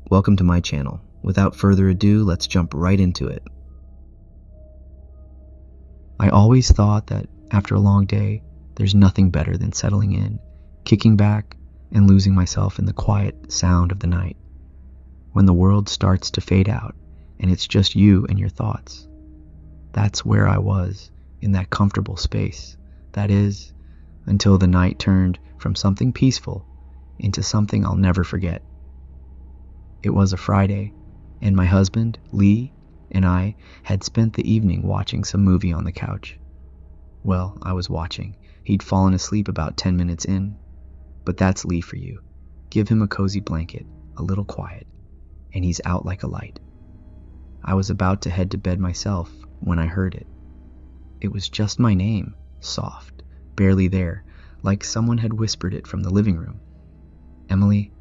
Welcome to my channel. Without further ado, let's jump right into it. I always thought that after a long day, there's nothing better than settling in, kicking back, and losing myself in the quiet sound of the night. When the world starts to fade out, and it's just you and your thoughts. That's where I was, in that comfortable space. That is, until the night turned from something peaceful into something I'll never forget. It was a Friday, and my husband, Lee, and I had spent the evening watching some movie on the couch. Well, I was watching. He'd fallen asleep about 10 minutes in. But that's Lee for you. Give him a cozy blanket, a little quiet, and he's out like a light. I was about to head to bed myself when I heard it. It was just my name, soft, barely there, like someone had whispered it from the living room. Emily,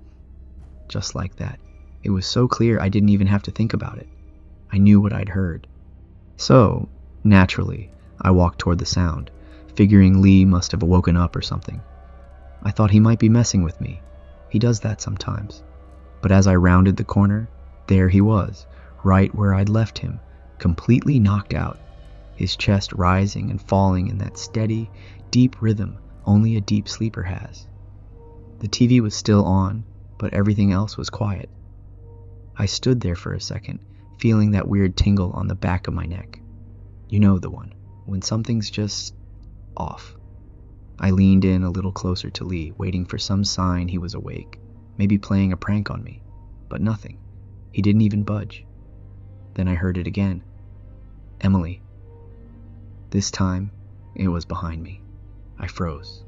just like that. It was so clear I didn't even have to think about it. I knew what I'd heard. So, naturally, I walked toward the sound, figuring Lee must have woken up or something. I thought he might be messing with me. He does that sometimes. But as I rounded the corner, there he was, right where I'd left him, completely knocked out, his chest rising and falling in that steady, deep rhythm only a deep sleeper has. The TV was still on, but everything else was quiet. I stood there for a second, feeling that weird tingle on the back of my neck. You know the one, when something's just off. I leaned in a little closer to Lee, waiting for some sign he was awake, maybe playing a prank on me, but nothing. He didn't even budge. Then I heard it again. Emily. This time, it was behind me. I froze.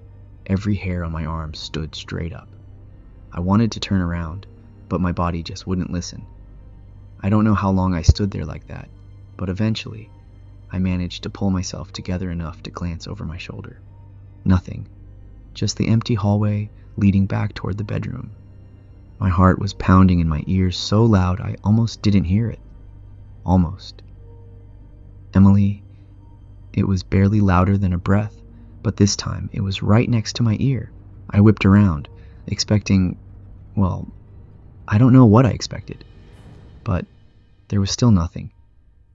Every hair on my arm stood straight up. I wanted to turn around, but my body just wouldn't listen. I don't know how long I stood there like that, but eventually, I managed to pull myself together enough to glance over my shoulder. Nothing. Just the empty hallway leading back toward the bedroom. My heart was pounding in my ears so loud I almost didn't hear it. Almost. Emily, it was barely louder than a breath, but this time it was right next to my ear. I whipped around, expecting, well, I don't know what I expected, but there was still nothing.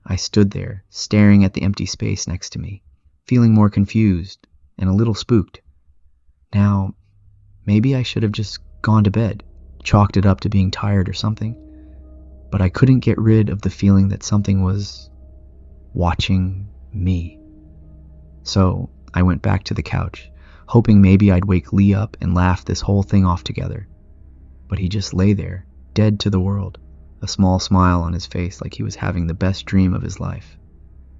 I stood there, staring at the empty space next to me, feeling more confused and a little spooked. Now, maybe I should have just gone to bed, chalked it up to being tired or something, but I couldn't get rid of the feeling that something was watching me. So I went back to the couch, hoping maybe I'd wake Lee up and laugh this whole thing off together. But he just lay there, dead to the world, a small smile on his face like he was having the best dream of his life.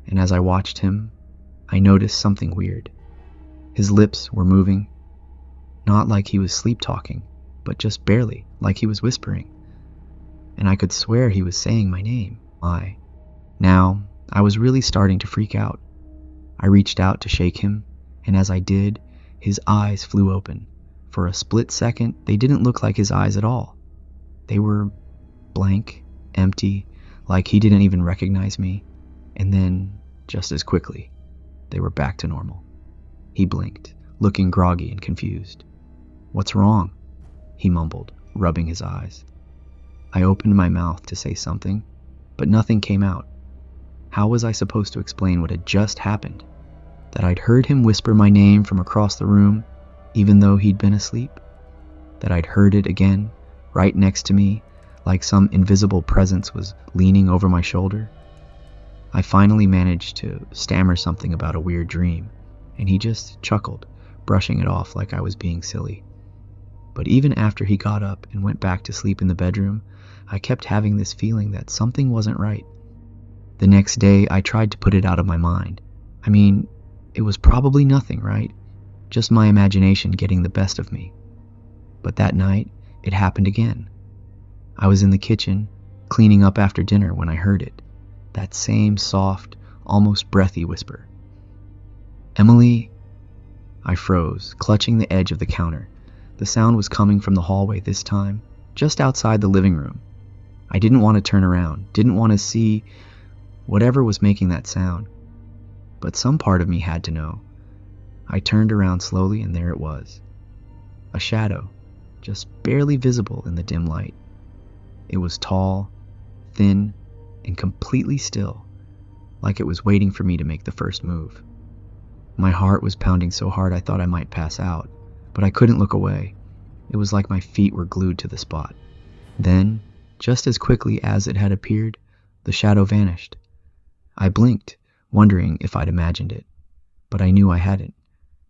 And as I watched him, I noticed something weird. His lips were moving, not like he was sleep-talking, but just barely, like he was whispering. And I could swear he was saying my name. Now, I was really starting to freak out. I reached out to shake him, and as I did, his eyes flew open. For a split second, they didn't look like his eyes at all. They were blank, empty, like he didn't even recognize me. And then, just as quickly, they were back to normal. He blinked, looking groggy and confused. "What's wrong?" he mumbled, rubbing his eyes. I opened my mouth to say something, but nothing came out. How was I supposed to explain what had just happened? That I'd heard him whisper my name from across the room, even though he'd been asleep? That I'd heard it again, right next to me, like some invisible presence was leaning over my shoulder? I finally managed to stammer something about a weird dream, and he just chuckled, brushing it off like I was being silly. But even after he got up and went back to sleep in the bedroom, I kept having this feeling that something wasn't right. The next day, I tried to put it out of my mind. I mean, it was probably nothing, right? Just my imagination getting the best of me. But that night, it happened again. I was in the kitchen, cleaning up after dinner when I heard it. That same soft, almost breathy whisper. "Emily." I froze, clutching the edge of the counter. The sound was coming from the hallway this time, just outside the living room. I didn't want to turn around, didn't want to see whatever was making that sound. But some part of me had to know. I turned around slowly, and there it was. A shadow, just barely visible in the dim light. It was tall, thin, and completely still, like it was waiting for me to make the first move. My heart was pounding so hard I thought I might pass out, but I couldn't look away. It was like my feet were glued to the spot. Then, just as quickly as it had appeared, the shadow vanished. I blinked, wondering if I'd imagined it, but I knew I hadn't.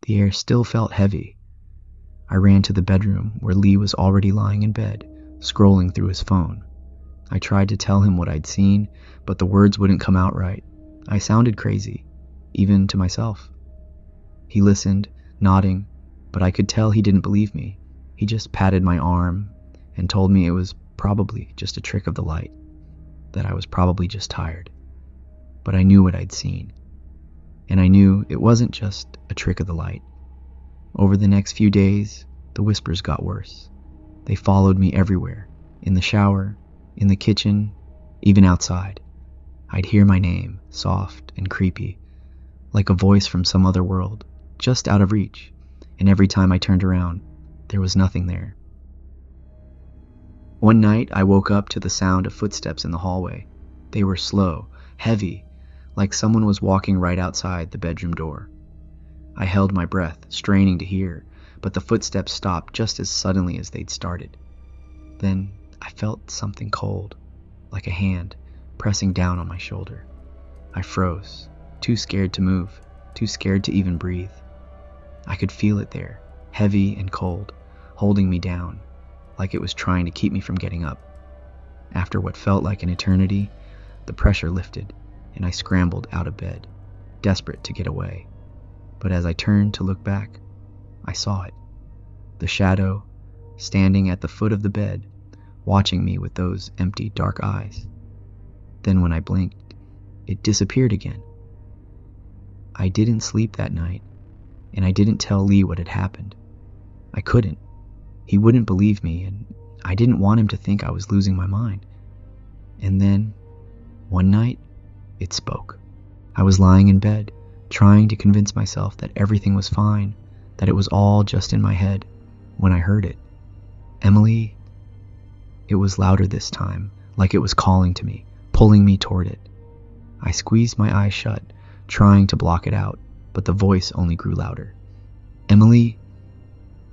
The air still felt heavy. I ran to the bedroom where Lee was already lying in bed, scrolling through his phone. I tried to tell him what I'd seen, but the words wouldn't come out right. I sounded crazy, even to myself. He listened, nodding, but I could tell he didn't believe me. He just patted my arm and told me it was probably just a trick of the light, that I was probably just tired. But I knew what I'd seen, and I knew it wasn't just a trick of the light. Over the next few days, the whispers got worse. They followed me everywhere, in the shower, in the kitchen, even outside. I'd hear my name, soft and creepy, like a voice from some other world, just out of reach, and every time I turned around, there was nothing there. One night, I woke up to the sound of footsteps in the hallway. They were slow, heavy, like someone was walking right outside the bedroom door. I held my breath, straining to hear, but the footsteps stopped just as suddenly as they'd started. Then I felt something cold, like a hand, pressing down on my shoulder. I froze, too scared to move, too scared to even breathe. I could feel it there, heavy and cold, holding me down, like it was trying to keep me from getting up. After what felt like an eternity, the pressure lifted, and I scrambled out of bed, desperate to get away. But as I turned to look back, I saw it. The shadow, standing at the foot of the bed, watching me with those empty, dark eyes. Then when I blinked, it disappeared again. I didn't sleep that night, and I didn't tell Lee what had happened. I couldn't. He wouldn't believe me, and I didn't want him to think I was losing my mind. And then, one night, it spoke. I was lying in bed, trying to convince myself that everything was fine, that it was all just in my head, when I heard it. Emily. It was louder this time, like it was calling to me, pulling me toward it. I squeezed my eyes shut, trying to block it out, but the voice only grew louder. Emily.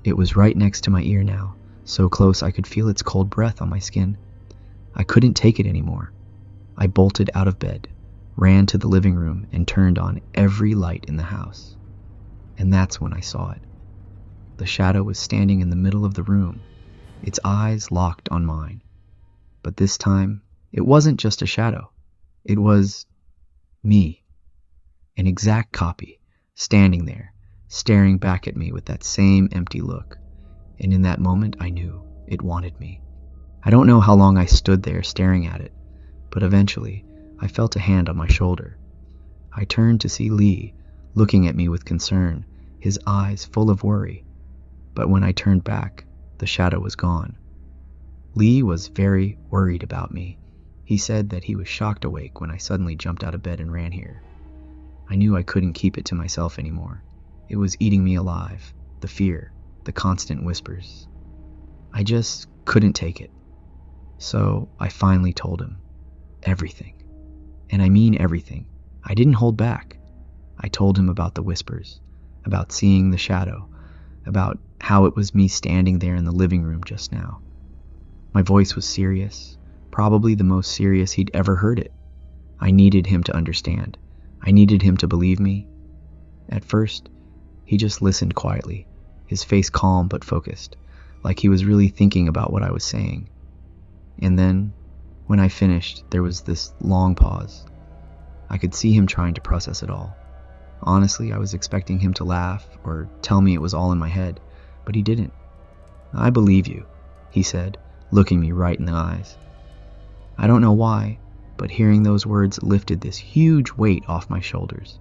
It was right next to my ear now, so close I could feel its cold breath on my skin. I couldn't take it anymore. I bolted out of bed, ran to the living room, and turned on every light in the house. And that's when I saw it. The shadow was standing in the middle of the room, its eyes locked on mine. But this time, it wasn't just a shadow. It was me. An exact copy, standing there, staring back at me with that same empty look. And in that moment, I knew it wanted me. I don't know how long I stood there staring at it, but eventually, I felt a hand on my shoulder. I turned to see Lee, looking at me with concern, his eyes full of worry. But when I turned back, the shadow was gone. Lee was very worried about me. He said that he was shocked awake when I suddenly jumped out of bed and ran here. I knew I couldn't keep it to myself anymore. It was eating me alive, the fear, the constant whispers. I just couldn't take it. So I finally told him everything. And I mean everything. I didn't hold back. I told him about the whispers, about seeing the shadow, about how it was me standing there in the living room just now. My voice was serious, probably the most serious he'd ever heard it. I needed him to understand. I needed him to believe me. At first, he just listened quietly, his face calm but focused, like he was really thinking about what I was saying. And then, when I finished, there was this long pause. I could see him trying to process it all. Honestly, I was expecting him to laugh or tell me it was all in my head, but he didn't. "I believe you," he said, looking me right in the eyes. I don't know why, but hearing those words lifted this huge weight off my shoulders.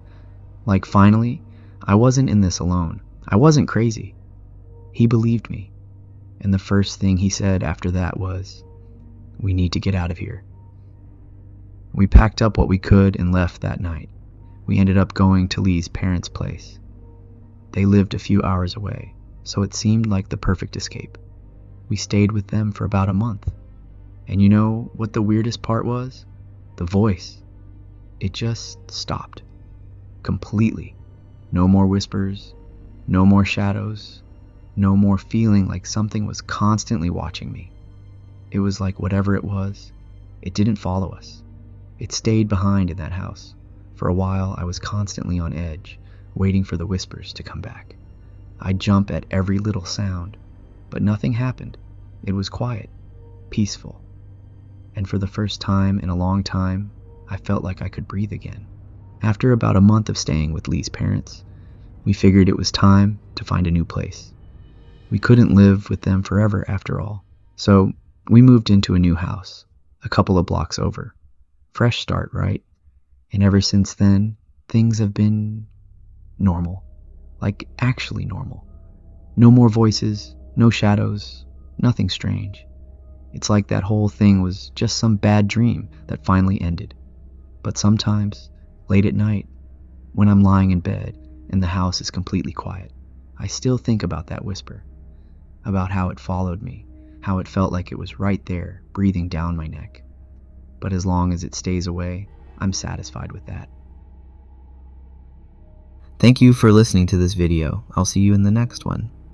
Like finally, I wasn't in this alone. I wasn't crazy. He believed me. And the first thing he said after that was, "We need to get out of here." We packed up what we could and left that night. We ended up going to Lee's parents' place. They lived a few hours away, so it seemed like the perfect escape. We stayed with them for about a month. And you know what the weirdest part was? The voice. It just stopped. Completely. No more whispers, no more shadows, no more feeling like something was constantly watching me. It was like whatever it was, it didn't follow us. It stayed behind in that house. For a while, I was constantly on edge, waiting for the whispers to come back. I'd jump at every little sound, but nothing happened. It was quiet, peaceful. And for the first time in a long time, I felt like I could breathe again. After about a month of staying with Lee's parents, we figured it was time to find a new place. We couldn't live with them forever after all, so we moved into a new house, a couple of blocks over. Fresh start, right? And ever since then, things have been normal. Like actually normal. No more voices, no shadows, nothing strange. It's like that whole thing was just some bad dream that finally ended. But sometimes, late at night, when I'm lying in bed and the house is completely quiet, I still think about that whisper, about how it followed me, how it felt like it was right there, breathing down my neck. But as long as it stays away, I'm satisfied with that. Thank you for listening to this video. I'll see you in the next one.